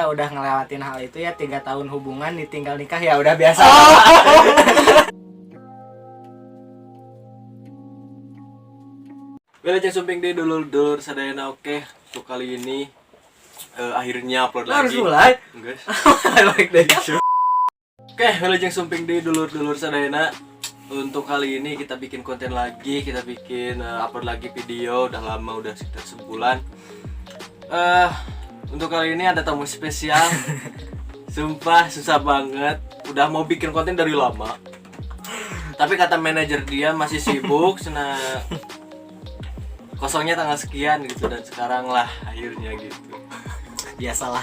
ya udah ngelewatin hal itu ya, 3 tahun hubungan ditinggal nikah ya udah biasa. Wilujeng sumping deh dulur-dulur sadayana. Oke, untuk kali ini akhirnya upload lagi. Harus mulai. Enggak. Baik deh. Oke, wilujeng sumping deh dulur-dulur sadayana. Untuk kali ini kita bikin konten lagi, kita bikin upload lagi video. Udah lama, udah sekitar sebulan. Untuk kali ini ada tamu spesial. Sumpah susah banget. Udah mau bikin konten dari lama, tapi kata manajer dia masih sibuk. Kosongnya tanggal sekian gitu, dan sekarang lah akhirnya gitu. Biasalah.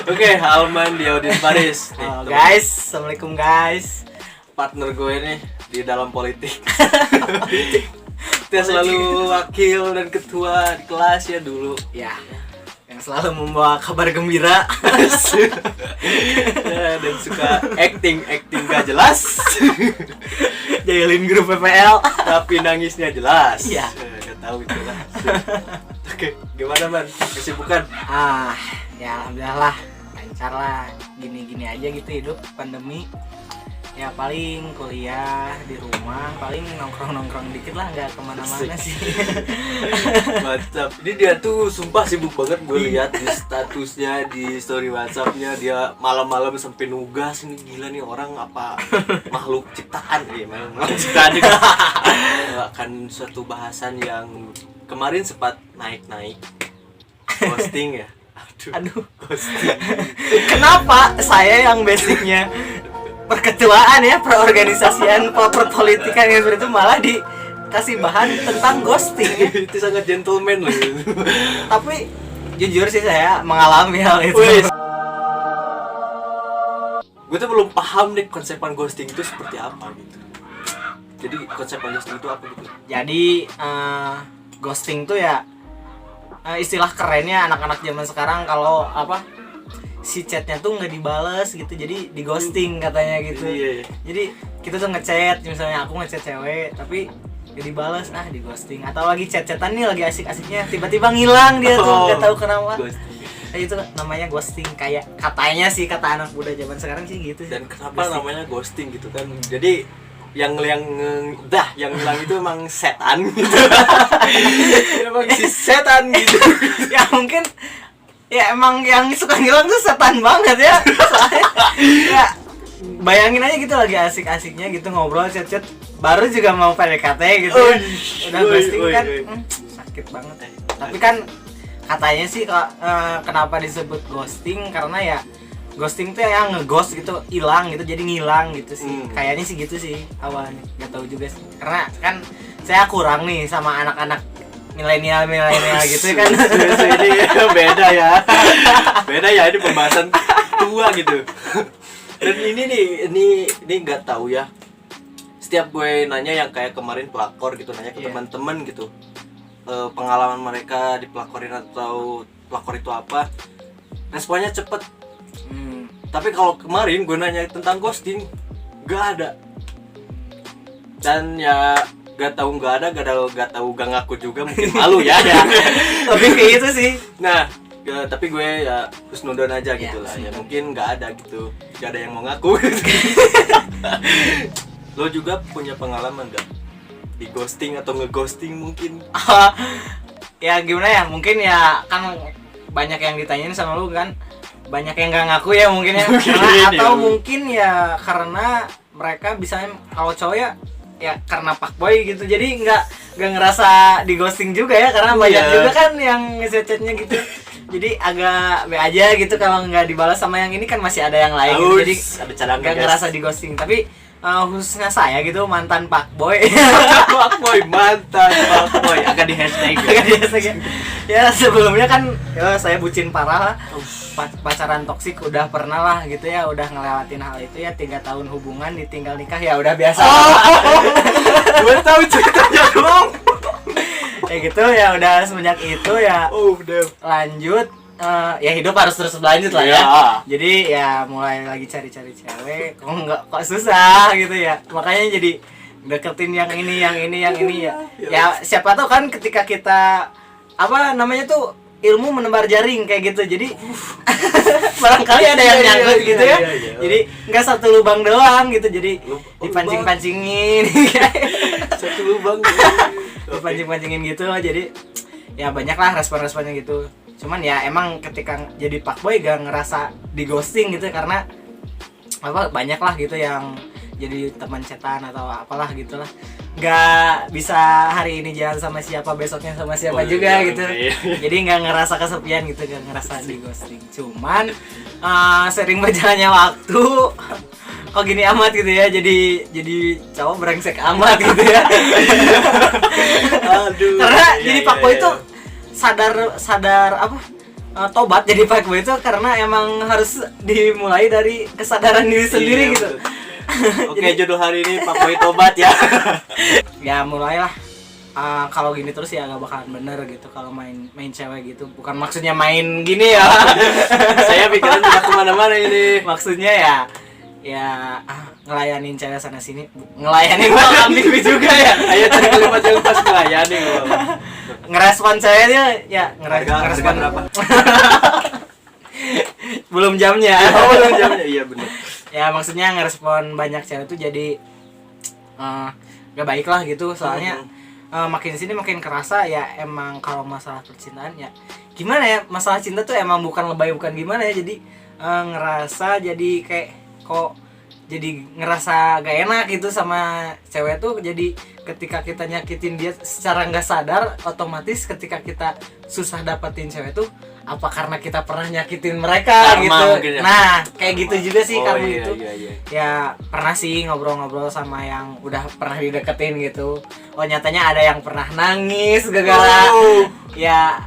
Oke, Alman Diaudin Paris. Oh, guys, assalamualaikum guys. Partner gue nih di dalam politik. Dia selalu wakil dan ketua di kelas ya dulu. Ya, yang selalu membawa kabar gembira. Ya, dan suka acting gak jelas. Jahilin grup PPL. Tapi nangisnya jelas. Iya. Gak tahu itu lah. Oke, gimana man? Kesibukan? Ya alhamdulillah lah, lancar lah. Gini-gini aja gitu hidup pandemi. Ya paling kuliah di rumah, paling nongkrong-nongkrong dikit lah, nggak kemana-mana sih. Mantap. Ini dia tuh sumpah sibuk banget, gue lihat di statusnya, di story WhatsApp-nya, dia malam-malam sampai nugas. Ini gila nih orang, apa makhluk ciptaan ya, makhluk ciptaan juga. Akan suatu bahasan yang kemarin sempat naik-naik, ghosting ya. Aduh. Ghosting. Kenapa saya yang basicnya perketuaan ya, perorganisasian, perpolitikan yang seperti itu malah dikasih bahan tentang ghosting ya. Itu sangat gentleman loh. Tapi jujur sih saya mengalami hal itu. Gue tuh belum paham nih konsepan ghosting itu seperti apa gitu. Jadi konsepan ghosting itu apa gitu? Jadi ghosting tuh ya istilah kerennya anak-anak zaman sekarang kalau apa, si chatnya tuh nggak dibales gitu, jadi di ghosting katanya gitu. Iya. Jadi kita tuh ngechat, misalnya aku ngechat cewek tapi gak dibales, di ghosting. Atau lagi chat-chatan nih lagi asik-asiknya, tiba-tiba ngilang dia tuh, nggak tahu kenapa. Itu namanya ghosting, kayak katanya sih, kata anak muda zaman sekarang sih gitu. Dan kenapa ghosting namanya ghosting gitu kan? Jadi yang hilang itu emang setan gitu. Emang si setan gitu. Ya mungkin ya emang yang suka ngilang tuh setan banget ya. Soalnya ya bayangin aja gitu lagi asik-asiknya gitu ngobrol chat-chat, baru juga mau PDKT gitu ya. Udah ghosting kan. Sakit banget ya. Tapi kan katanya sih kenapa disebut ghosting, karena ya ghosting tuh yang nge-ghost gitu, hilang gitu, jadi ngilang gitu sih. Kayaknya sih gitu sih awalnya. Gak tahu juga sih. Karena kan saya kurang nih sama anak-anak milenial gitu kan. Ini beda ya. Beda ya, ini pembahasan tua gitu. Dan ini nggak tahu ya. Setiap gue nanya yang kayak kemarin pelakor gitu, nanya ke teman-teman gitu, pengalaman mereka dipelakorin atau pelakor itu apa, responnya cepet. Tapi kalau kemarin gue nanya tentang ghosting, nggak ada. Dan ya gak tahu gak ngaku juga, mungkin malu ya. Lebih kayak gitu sih. Nah, tapi gue ya husnudon aja gitu lah ya, mungkin nggak ada gitu, nggak ada yang mau ngaku. Lo juga punya pengalaman nggak di ghosting atau ngeghosting mungkin? Ya gimana ya, mungkin ya kan banyak yang ditanyain sama lu kan, banyak yang nggak ngaku ya mungkin ya. Atau mungkin ya karena mereka bisa, kalau cowok ya karena fuckboy gitu, jadi nggak ngerasa di ghosting juga ya, karena banyak juga kan yang nge-chatnya gitu. Jadi agak be aja gitu kalau nggak dibalas, sama yang ini kan masih ada yang lain gitu. Jadi nggak ngerasa di ghosting. Tapi khususnya saya gitu, mantan fuckboy. mantan fuckboy agak di hashtag ya. Sebelumnya kan ya saya bucin parah lah, pacaran toksik udah pernah lah gitu ya, udah ngelewatin hal itu ya, 3 tahun hubungan ditinggal nikah ya udah biasa. Gue tahu ceritanya dong. Ya gitu ya, udah semenjak itu ya lanjut ya hidup harus terus berlanjut lah ya. Jadi ya mulai lagi cari-cari cewek, kok susah gitu ya. Makanya jadi deketin yang ini ya. Ya siapa tahu kan ketika kita apa namanya tuh ilmu menebar jaring kayak gitu. Jadi barangkali ada yang nyangkut gitu ya. Jadi nggak satu lubang doang gitu. Jadi dipancing-pancingin. Satu lubang. Dipancing-pancingin gitu. Jadi ya banyak lah respon-responnya gitu. Cuman ya emang ketika jadi fuckboy gak ngerasa di ghosting gitu karena apa banyak lah gitu yang jadi teman chatan atau apalah gitulah, nggak bisa hari ini jalan sama siapa besoknya sama siapa juga gitu. Jadi nggak ngerasa kesepian gitu, nggak ngerasa di ghosting. Cuman sering berjalannya waktu kok gini amat gitu ya, jadi cowok brengsek amat gitu ya. Aduh, karena jadi fuckboy itu sadar apa tobat jadi fuckboy itu karena emang harus dimulai dari kesadaran diri sendiri gitu. Oke, judul hari ini fuckboy tobat ya. Ya mulailah kalau gini terus ya gak bakalan bener gitu kalau main cewek gitu. Bukan maksudnya main gini ya. Saya pikiran udah kemana-mana ini. Maksudnya ya ngelayanin cewek sana sini. Ngelayanin gua ambil juga ya. Ayo cari kalimat yang pas ngelayanin gua. Ngerespon ceweknya ya ngerespon berapa? Belum jamnya. Oh, belum jamnya. Iya benar. Ya maksudnya ngerespon banyak cewek tuh jadi gak baik lah gitu. Soalnya makin sini makin kerasa ya emang kalau masalah percintaan ya gimana ya, masalah cinta tuh emang bukan lebay bukan gimana ya. Jadi ngerasa jadi kayak kok jadi ngerasa gak enak gitu sama cewek tuh. Jadi ketika kita nyakitin dia secara gak sadar, otomatis ketika kita susah dapetin cewek tuh apa karena kita pernah nyakitin mereka karma gitu ya. Nah kayak gitu juga sih karma iya, itu iya. Ya pernah sih ngobrol-ngobrol sama yang udah pernah dideketin gitu. Oh nyatanya ada yang pernah nangis gara-gara ya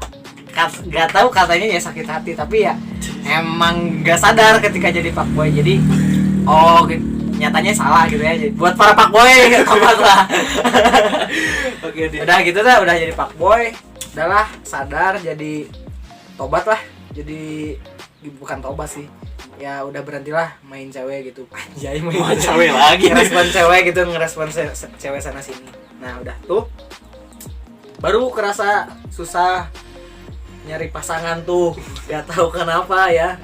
gak tahu katanya ya sakit hati, tapi ya emang gak sadar ketika jadi fuckboy. Jadi nyatanya salah gitu ya. Jadi, buat para fuckboy tobat lah. Oke, udah gitu dah, udah jadi fuckboy, udahlah sadar jadi tobat lah. Jadi bukan tobat sih. Ya udah berhentilah main cewek gitu. Anjay main cewek lagi. Ngerespon cewek gitu, ngerespon cewek sana sini. Nah, udah tuh baru kerasa susah nyari pasangan tuh. Gak tahu kenapa ya.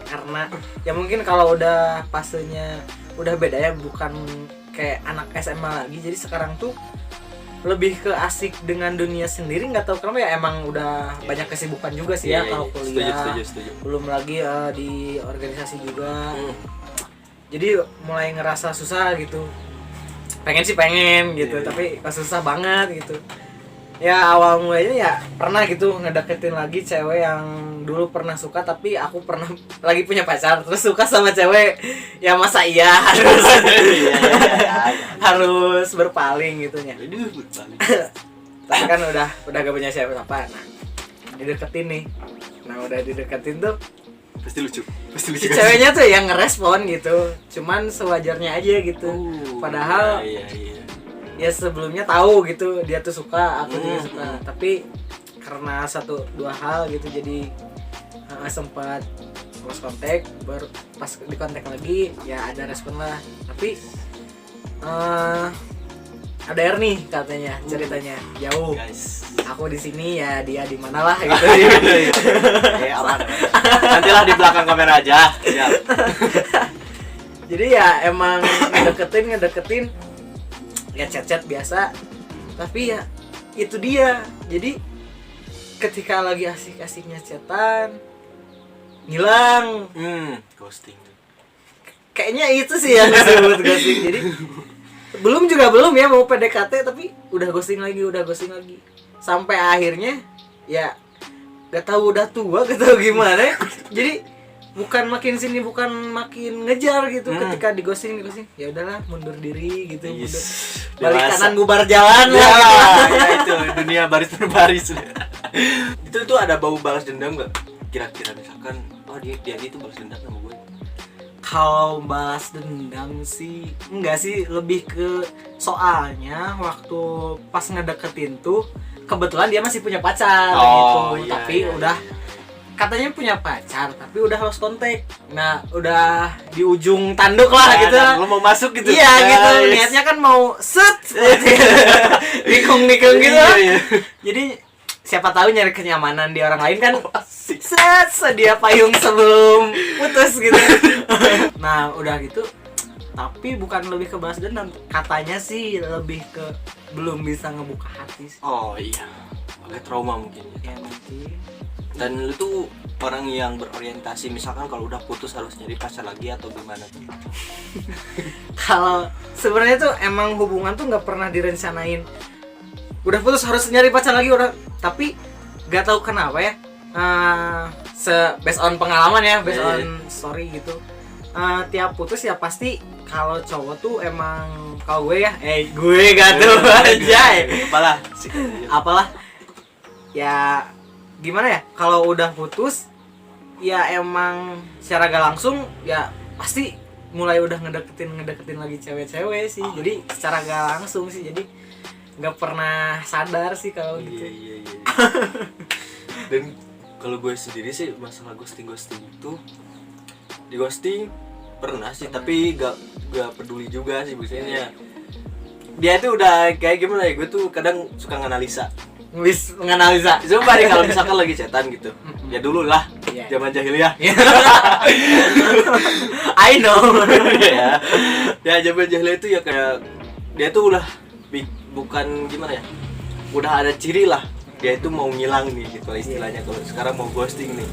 Karena ya mungkin kalau udah fasenya udah beda ya, bukan kayak anak SMA lagi. Jadi sekarang tuh lebih ke asik dengan dunia sendiri, nggak tahu kenapa ya, emang udah banyak kesibukan juga sih ya kalau kuliah. Setuju. Belum lagi di organisasi juga. Jadi mulai ngerasa susah gitu. Pengen gitu, tapi kok susah banget gitu. Ya awal mulanya ya pernah gitu ngedeketin lagi cewek yang dulu pernah suka, tapi aku pernah lagi punya pacar terus suka sama cewek. Ya masa iya harus berpaling gitu ya. Tapi kan udah gak punya siapa-siapa. Nah, dideketin nih. Nah, udah dideketin tuh pasti lucu. Si ceweknya tuh yang ngerespon gitu. Cuman sewajarnya aja gitu. Padahal ya sebelumnya tahu gitu dia tuh suka, aku juga suka. Tapi karena 1-2 hal gitu jadi sempat lost kontak. Baru pas di kontak lagi ya ada respon lah. Tapi ada nih katanya ceritanya jauh. Guys, aku di sini ya dia di mana lah gitu. Aman. Nantilah di belakang kamera aja. Siap. Jadi ya emang ngedeketin ya chat biasa, tapi ya itu dia. Jadi ketika lagi asik-asiknya chatan ngilang. Ghosting. Kayaknya itu sih yang disebut ghosting. Jadi belum ya mau PDKT tapi udah ghosting lagi. Sampai akhirnya ya gak tahu udah tua, gak tahu gimana. Jadi bukan makin sini bukan makin ngejar gitu. Ketika di ghosting ya udahlah mundur diri gitu. Mundur. Balik kanan bubar jalan ya, lah. Ya itu dunia baris berbaris. Itu ada bau balas dendam nggak? Kira-kira misalkan dia itu balas dendam sama gue. Kalau balas dendam sih enggak sih, lebih ke soalnya waktu pas ngedeketin tuh kebetulan dia masih punya pacar gitu. Iya, tapi iya, udah katanya punya pacar tapi udah lost contact. Nah, udah di ujung tanduk lah gitu. Lo mau masuk gitu. Iya gitu. Niatnya kan mau set. Nikung gitu. Iya. Jadi siapa tahu nyari kenyamanan di orang lain kan. Asik. Set, sedia payung sebelum putus gitu. Nah udah gitu, tapi bukan lebih ke balas dendam, katanya sih lebih ke belum bisa ngebuka hati sih. Oh iya, agak trauma mungkin ya. Ya mungkin. Dan lu tuh orang yang berorientasi misalkan kalau udah putus harus nyari pacar lagi atau gimana tuh? Kalau sebenarnya tuh emang hubungan tuh nggak pernah direncanain udah putus harus nyari pacar lagi udah, tapi nggak tahu kenapa ya, based on pengalaman ya, based on story gitu, tiap putus ya pasti kalau cowok tuh emang, kalau gue ya gue gak tuh aja apalah ya gimana ya, kalau udah putus ya emang secara gak langsung ya pasti mulai udah ngedeketin lagi cewek-cewek sih. Jadi secara gak langsung sih, jadi nggak pernah sadar sih kalau gitu. Iya. Dan kalau gue sendiri sih masalah ghosting itu di ghosting pernah sih, tapi gak peduli juga sih maksudnya. Dia tuh udah kayak gimana ya, gue tuh kadang suka nganalisa. Menganalisa. Coba deh kalau misalkan lagi chatan gitu. Ya dulu lah, zaman jahiliyah. I know. Ya zaman jahiliyah itu ya kayak dia tuh udah bukan gimana ya, udah ada ciri lah dia itu mau ngilang nih gitu lah istilahnya. Kalau sekarang mau ghosting nih,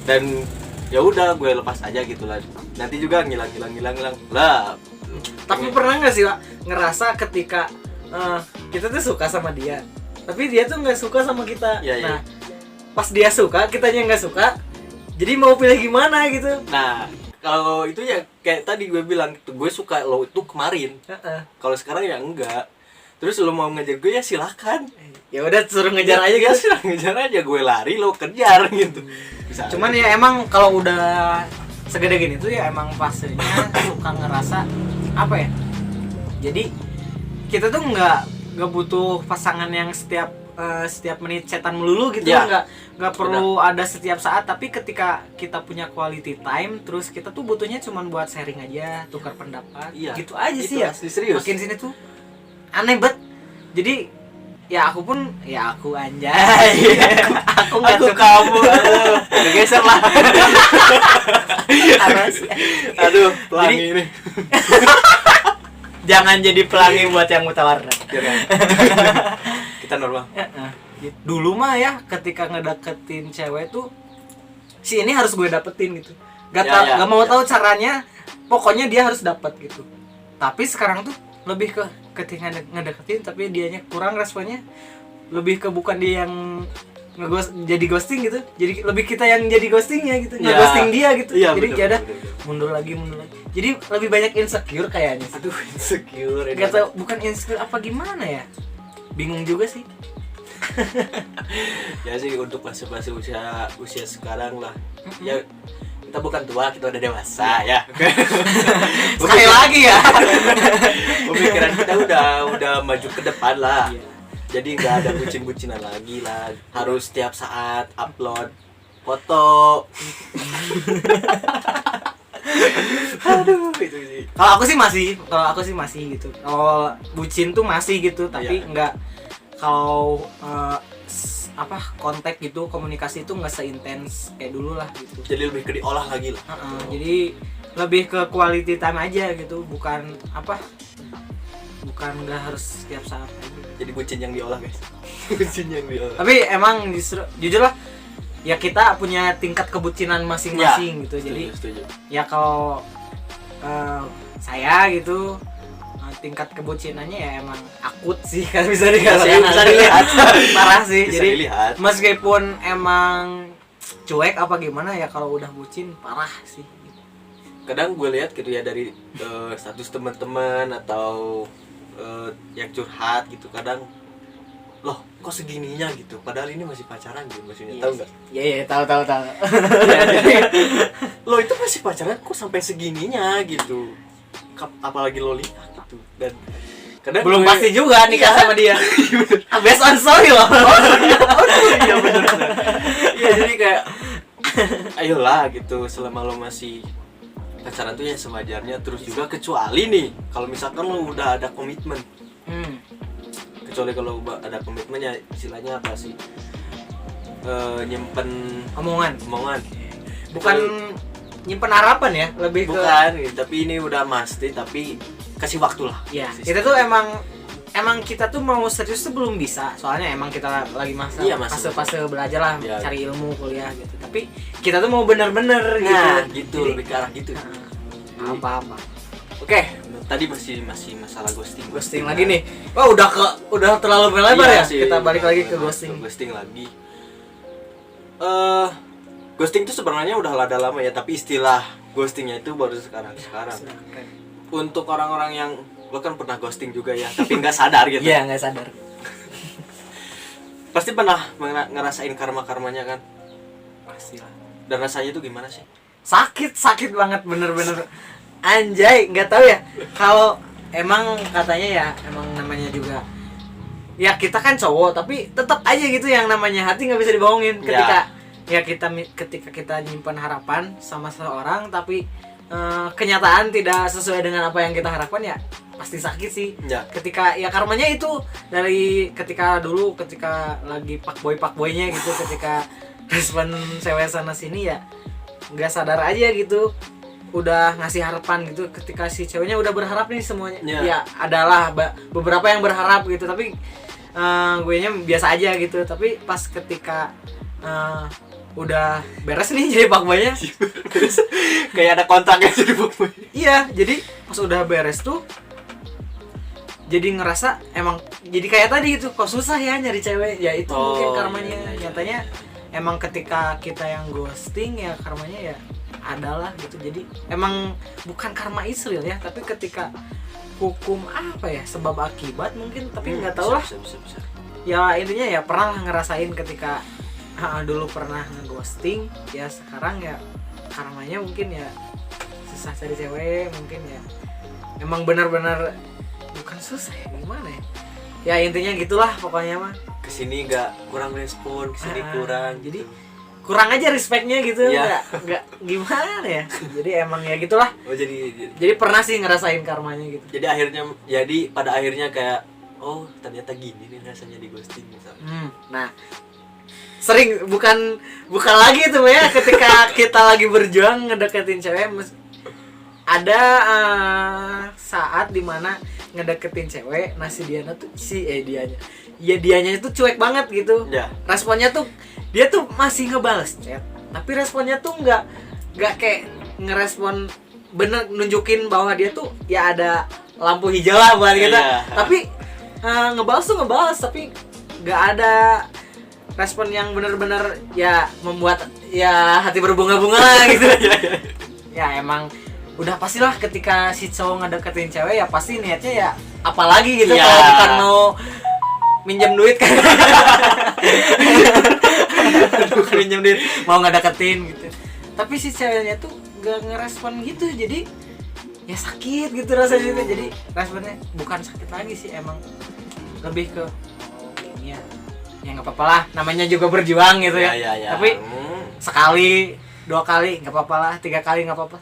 dan ya udah gue lepas aja gitu lah, nanti juga ngilang lah. Tapi pernah nggak sih Pak ngerasa ketika kita tuh suka sama dia tapi dia tuh nggak suka sama kita? Nah pas dia suka kitanya nggak suka, jadi mau pilih gimana gitu. Nah kalau itu ya kayak tadi gue bilang, gue suka lo itu kemarin, kalau sekarang ya enggak. Terus lo mau ngejar gue ya silakan. Ya udah suruh ngejar aja gitu. Suruh ngejar aja, gue lari lo kejar gitu. Bisa cuman aja. Ya emang kalau udah segede gini tuh ya emang pastinya suka ngerasa apa ya. Jadi kita tuh nggak butuh pasangan yang setiap menit chatan melulu gitu ya. Nggak perlu ada setiap saat, tapi ketika kita punya quality time terus kita tuh butuhnya cuman buat sharing aja, tukar pendapat. Gitu aja itu sih ya. serius. Makin sini tuh aneh banget. Jadi ya aku anjay. aku kamu geser lah. Aduh pelangi ini. Jangan jadi pelangi buat yang mutawarna. Kita normal. Dulu mah ya ketika ngedeketin cewek tuh si ini harus gue dapetin gitu. Gak mau tahu caranya, pokoknya dia harus dapet gitu. Tapi sekarang tuh lebih ke ketika ngedeketin tapi dianya kurang responnya, lebih ke bukan dia yang jadi ghosting gitu, jadi lebih kita yang jadi ghostingnya gitu, ngeghosting dia gitu. Jadi ya udah mundur lagi, jadi lebih banyak insecure kayaknya. Aduh insecure. Gak tau, bukan insecure apa gimana ya, bingung juga sih. Ya sih untuk masih usia sekarang lah. Ya kita bukan tua, kita udah dewasa ya. Sekali lagi ya. Pemikiran kita udah maju ke depan lah. Jadi nggak ada bucin-bucinan lagi lah. Harus setiap saat upload foto. Aduh itu sih. Kalau aku sih masih gitu. Kalau bucin tuh masih gitu, tapi nggak kalau kontak gitu, komunikasi itu nggak seintens kayak dulu lah gitu. Jadi lebih ke diolah lagi lah. Jadi lebih ke quality time aja gitu, bukan nggak harus setiap saat aja. Jadi bucin yang diolah guys. Bucin yang diolah. Tapi emang jujur lah ya, kita punya tingkat kebucinan masing-masing gitu. Jadi setuju. Ya kalau saya gitu tingkat kebucinannya ya emang akut sih kan, bisa dilihat. Parah sih. Jadi meskipun emang cuek apa gimana ya, kalau udah bucin parah sih. Kadang gue lihat gitu ya dari status teman-teman atau yang curhat gitu, kadang loh kok segininya gitu, padahal ini masih pacaran gitu, maksudnya tahu nggak? Iya tahu. Ya, jadi, lo itu masih pacaran kok sampai segininya gitu, apalagi lo lihat gitu. Dan kadang belum pasti juga nikah sama dia. Based on story loh. Iya benar. Iya jadi kayak ayolah gitu, selama lo masih pacaran tuh ya sewajarnya. Terus juga kecuali nih kalau misalkan lo udah ada komitmen. Kecuali kalau ada komitmennya, istilahnya apa sih? nyimpen omongan. Bukan nyimpen harapan ya, lebih ke bukan, tapi ini udah pasti, tapi kasih waktu lah. ya, kita tuh emang kita tuh mau serius tuh belum bisa, soalnya emang kita lagi fase belajar lah, ya, cari ilmu kuliah gitu. Tapi kita tuh mau bener-bener gitu. Jadi, lebih ke arah gitu. Apa-apa. Oke, tadi masih masalah ghosting. Ghosting lagi nih. Wah, udah terlalu lebar ya. Sih, kita balik lagi ke ghosting. Ghosting lagi. Ghosting itu sebenarnya udah ada lama ya, tapi istilah ghostingnya itu baru sekarang. Untuk orang-orang yang lo kan pernah ghosting juga ya, tapi nggak sadar gitu. Iya, nggak sadar. Pasti pernah ngerasain karma-karmanya kan? Pastilah. Dan rasanya itu gimana sih? Sakit banget, bener-bener. Anjay, nggak tahu ya. Kalau emang katanya ya, emang namanya juga. Ya kita kan cowok, tapi tetap aja gitu yang namanya hati nggak bisa dibohongin. Ketika kita nyimpan harapan sama seseorang, tapi kenyataan tidak sesuai dengan apa yang kita harapkan, ya pasti sakit sih. Ketika ya karmanya itu dari ketika lagi pakboynya gitu, ketika respon cewek sana sini ya nggak sadar aja gitu, udah ngasih harapan gitu. Ketika si ceweknya udah berharap nih semuanya, ya adalah beberapa yang berharap gitu, tapi gue nya biasa aja gitu. Tapi pas ketika udah beres nih jadi pakboynya, kayak ada kontraknya jadi pakboy. Iya, jadi pas udah beres tuh jadi ngerasa emang jadi kayak tadi gitu, kok susah ya nyari cewek. Ya itu mungkin karmanya. Nyatanya emang ketika kita yang ghosting ya karmanya ya adalah gitu. Jadi emang bukan karma Israel ya, tapi ketika hukum apa ya, sebab akibat mungkin, tapi nggak tahu lah. Bisa. Ya intinya ya pernah ngerasain ketika dulu pernah nge-ghosting, ya sekarang ya karmanya mungkin ya susah cari cewek, mungkin ya emang benar-benar bukan susah ya, gimana ya, ya intinya gitulah pokoknya mah. Kesini nggak kurang respon, kesini kurang, jadi kurang aja respectnya gitu. nggak gimana ya, jadi emang ya gitulah. Jadi pernah sih ngerasain karmanya gitu. Jadi pada akhirnya kayak oh ternyata gini nih rasanya di ghosting misalnya. Nah sering bukan lagi tuh ya, ketika kita lagi berjuang ngedeketin cewek, ada saat dimana ngedeketin cewek, dianya itu cuek banget gitu. Responnya tuh dia tuh masih ngebales chat, tapi responnya tuh nggak kayak ngerespon bener, nunjukin bahwa dia tuh ya ada lampu hijau lah buat kita. Tapi ngebales tapi nggak ada respon yang benar-benar ya membuat ya hati berbunga-bunga lah gitu. Ya emang udah pastilah ketika si cowok ngedeketin cewek ya pasti niatnya ya apalagi gitu, kalau bukan mau minjem duit kan. Bukan minjem duit, mau ngedeketin gitu. Tapi si ceweknya tuh gak ngerespon gitu, jadi ya sakit gitu rasanya. Jadi responnya bukan sakit lagi sih, emang lebih ke ini ya nggak apa-apa lah, namanya juga berjuang gitu ya. Tapi sekali, 2 kali nggak apa-apa lah, 3 kali nggak apa-apa,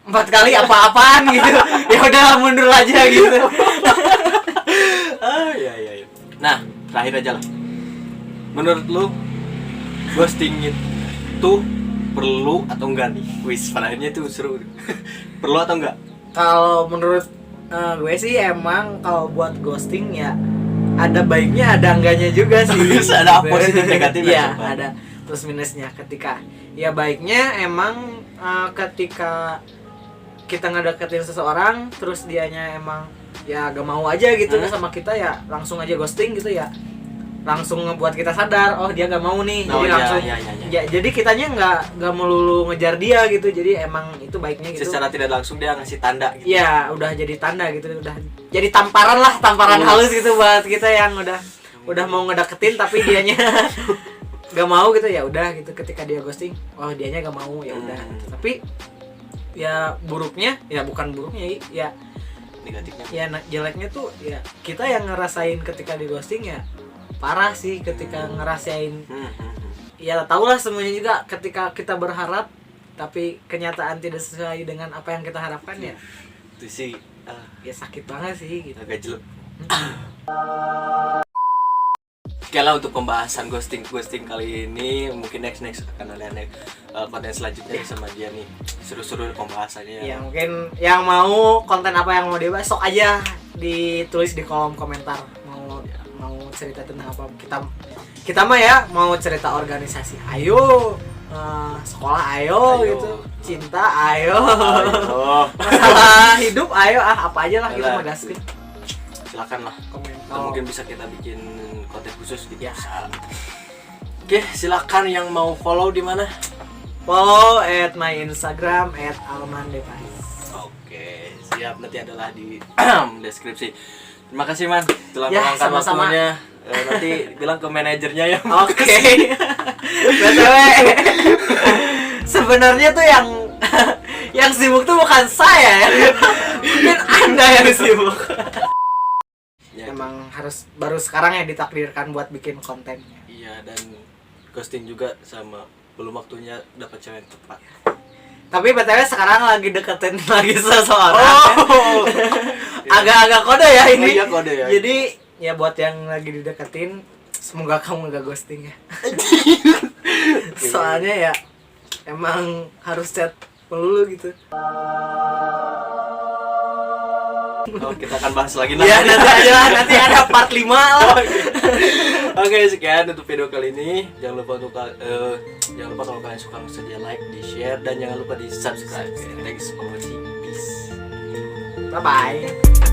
4 kali apa-apaan gitu. Ya udah mundur aja gitu. Nah terakhir aja lah, menurut lu ghosting itu perlu atau enggak nih? Wis palanya itu seru. Perlu atau enggak? Kalau menurut gue sih emang kalau buat ghosting ya ada baiknya ada enggaknya juga sih. Ada positif negatifnya. Iya, ada plus minusnya. Ketika ya baiknya emang ketika kita ngedeketin seseorang terus dianya emang ya gak mau aja gitu sama kita, ya langsung aja ghosting gitu, ya langsung ngebuat kita sadar oh dia gak mau nih. Jadi langsung ya, jadi kitanya nggak melulu ngejar dia gitu. Jadi emang itu baiknya gitu. Secara tidak langsung dia ngasih tanda gitu. Iya, udah jadi tanda gitu, udah jadi tamparan halus gitu buat kita yang udah mau ngedeketin tapi dianya gak mau gitu. Ya udah gitu, ketika dia ghosting oh dianya gak mau, ya udah gitu. Tapi ya buruknya ya bukan buruknya ya negatifnya. Ya jeleknya tuh ya kita yang ngerasain ketika di ghosting ya parah sih. Ketika ngerasain ya tahulah semuanya juga, ketika kita berharap tapi kenyataan tidak sesuai dengan apa yang kita harapkan, ya itu sih ya sakit banget sih gitu. Agak jelek. sekian lah untuk pembahasan ghosting kali ini. Mungkin next akan ada konten selanjutnya sama dia nih. Seru-seru pembahasannya. Ya mungkin yang mau konten apa yang mau dibahas sok aja ditulis di kolom komentar. Mau cerita tentang apa, kita mah ya mau cerita organisasi ayo, sekolah ayo gitu, cinta ayo, masalah hidup ayo, apa aja lah gitu mah gaskeun. Silakan lah Komentar. atau mungkin bisa kita bikin konten khusus gitu Ya. Oke, silakan yang mau follow di mana? Follow at my Instagram @almandevice. Oke, siap, nanti adalah di deskripsi. Terima kasih Man telah Ya, meluangkan sama-sama. waktunya. Nanti bilang ke manajernya ya. Oke. BTW sebenarnya tuh yang sibuk tuh bukan saya ya. Mungkin Anda yang sibuk. Ya, Emang harus baru sekarang ya ditakdirkan buat bikin kontennya. iya, dan ghosting juga sama belum waktunya dapat cewek yang tepat. Tapi BTW sekarang lagi deketin lagi seseorang. Agak-agak kode ya ini. Oh, iya, kode ya. Jadi ya buat yang lagi dideketin, semoga kamu gak ghosting ya. Soalnya ya emang harus chat melulu gitu. Oh, kita akan bahas lagi Ya nanti ada part 5 lah. Oke, sekian untuk video kali ini. Jangan lupa kalau kalian suka di like, di share, dan jangan lupa di subscribe. Thanks for watching. Peace. Bye bye.